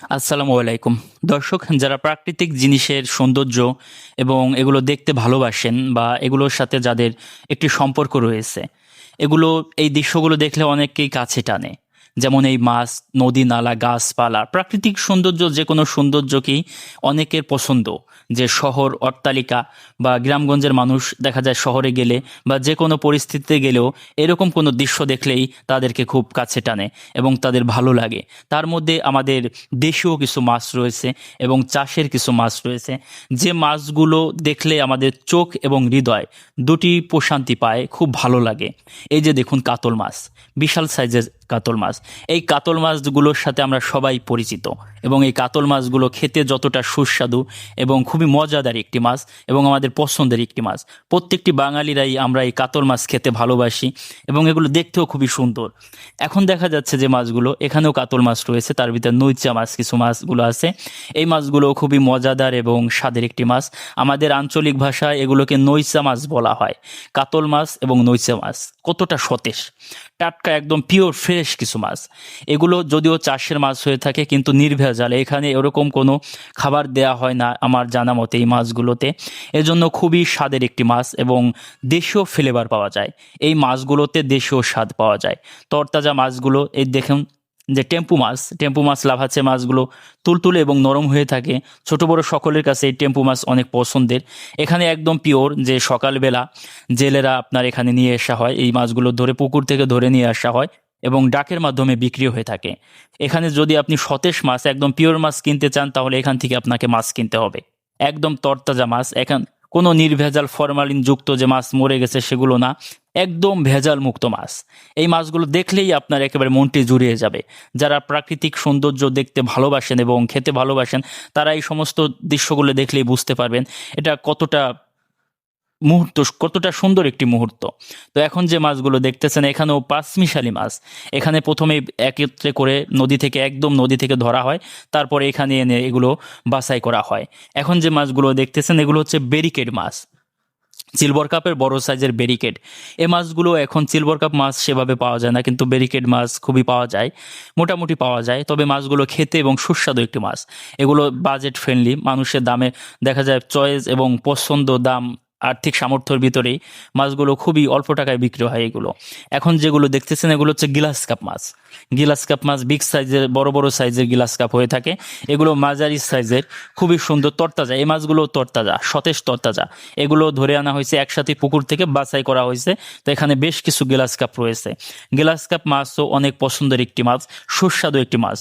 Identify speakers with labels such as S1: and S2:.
S1: আসসালামু আলাইকুম। দর্শক, যারা প্রাকৃতিক জিনিসের সৌন্দর্য এবং এগুলো দেখতে ভালোবাসেন বা এগুলোর সাথে যাদের একটি সম্পর্ক রয়েছে, এগুলো এই দৃশ্যগুলো দেখলে অনেককেই কাছে টানে। যেমন এই মাছ, নদী, নালা, গাছপালা, প্রাকৃতিক সৌন্দর্য, যে কোনো সৌন্দর্যকেই অনেকের পছন্দ। যে শহর, অট্টালিকা বা গ্রামগঞ্জের মানুষ দেখা যায় শহরে গেলে বা যে কোনো পরিস্থিতিতে গেলেও এরকম কোনো দৃশ্য দেখলেই তাদেরকে খুব কাছে টানে এবং তাদের ভালো লাগে। তার মধ্যে আমাদের দেশীয় কিছু মাছ রয়েছে এবং চাষের কিছু মাছ রয়েছে, যে মাছগুলো দেখলে আমাদের চোখ এবং হৃদয় দুটি প্রশান্তি পায়, খুব ভালো লাগে। এই যে দেখুন, কাতল মাছ, বিশাল সাইজের কাতল মাছ। এই কাতল মাছগুলোর সাথে আমরা সবাই পরিচিত এবং এই কাতল মাছগুলো খেতে যতটা সুস্বাদু এবং খুবই মজাদার একটি মাছ এবং আমাদের পছন্দের একটি মাছ। প্রত্যেকটি বাঙালিরাই আমরা এই কাতল মাছ খেতে ভালোবাসি এবং এগুলো দেখতেও খুবই সুন্দর। এখন দেখা যাচ্ছে যে মাছগুলো, এখানেও কাতল মাছ রয়েছে, তার ভিতরে নৈচা মাছ কিছু মাছগুলো আছে। এই মাছগুলো খুবই মজাদার এবং স্বাদের একটি মাছ। আমাদের আঞ্চলিক ভাষায় এগুলোকে নৈচা মাছ বলা হয়। কাতল মাছ এবং নৈচা মাছ কতটা সতেজ, টাটকা, একদম পিওর ফ্রেশ কিছু মাছ। এগুলো যদিও চাষের মাছ হয়ে থাকে কিন্তু নির্ভেজাল, এখানে এরকম কোনো খাবার দেয়া হয় না আমার জানা মতে এই মাছগুলোতে। এজন্য খুবই স্বাদের একটি মাছ এবং দেশীয় ফ্লেভার পাওয়া যায়। এই মাছগুলোতে দেশীয় স্বাদ পাওয়া যায়। তরতাজা মাছগুলো, এই দেখুন যে টেম্পু মাছ লাফাচ্ছে, মাছগুলো তুলতুলে এবং নরম হয়ে থাকে। ছোট বড় সকলের কাছে এই টেম্পু মাছ অনেক পছন্দের। এখানে একদম পিওর, যে সকালবেলা জেলেরা আপনার এখানে নিয়ে আসা হয়, এই মাছগুলো ধরে পুকুর থেকে ধরে নিয়ে আসা হয় এবং ডাকের মাধ্যমে বিক্রি হয়ে থাকে। এখানে যদি আপনি সতেজ মাছ, একদম পিওর মাছ কিনতে চান, তাহলে এখান থেকে আপনাকে মাছ কিনতে হবে। একদম তরতাজা মাছ, এখন কোনো নির্ভেজাল ফরমালিন যুক্ত যে মাছ মরে গেছে সেগুলো না, একদম ভেজাল মুক্ত মাছ। এই মাছগুলো দেখলেই আপনার একেবারে মনটি জুড়িয়ে যাবে। যারা প্রাকৃতিক সৌন্দর্য দেখতে ভালোবাসেন এবং খেতে ভালোবাসেন, তারা এই সমস্ত দৃশ্যগুলো দেখলেই বুঝতে পারবেন এটা কতটা সুন্দর একটি মুহূর্ত। তো এখন যে মাছগুলো দেখতেছেন, এখানেও পাঁচমিশালি মাছ। এখানে প্রথমে একত্রে করে নদী থেকে ধরা হয়, তারপরে এখানে এনে এগুলো বাছাই করা হয়। এখন যে মাছগুলো দেখতেছেন, এগুলো হচ্ছে ব্যারিকেড মাছ, সিলভার কাপের বড় সাইজের ব্যারিকেড। এই মাছগুলো এখন সিলভার কাপ মাছ সেভাবে পাওয়া যায় না, কিন্তু ব্যারিকেড মাছ খুবই পাওয়া যায়, মোটামুটি পাওয়া যায়। তবে মাছগুলো খেতে এবং সুস্বাদু একটি মাছ। এগুলো বাজেট ফ্রেন্ডলি, মানুষের দামে দেখা যায় চয়েস এবং পছন্দ, দাম আর্থিক সামর্থ্যের ভিতরেই মাছগুলো খুবই অল্প টাকায় বিক্রি হয় এগুলো। এখন যেগুলো দেখতেছেন, এগুলো হচ্ছে গিলাস কাপ মাছ, বিগ সাইজের, বড় বড় সাইজের গিলাস কাপ হয়ে থাকে। এগুলো মাঝারি সাইজের, খুবই সুন্দর তরতাজা। এই মাছগুলো তরতাজা, সতেজ তরতাজা। এগুলো ধরে আনা হয়েছে একসাথে, পুকুর থেকে বাছাই করা হয়েছে। তো এখানে বেশ কিছু গিলাস কাপ রয়েছে। গিলাস কাপ মাছও অনেক পছন্দের একটি মাছ, সুস্বাদু একটি মাছ।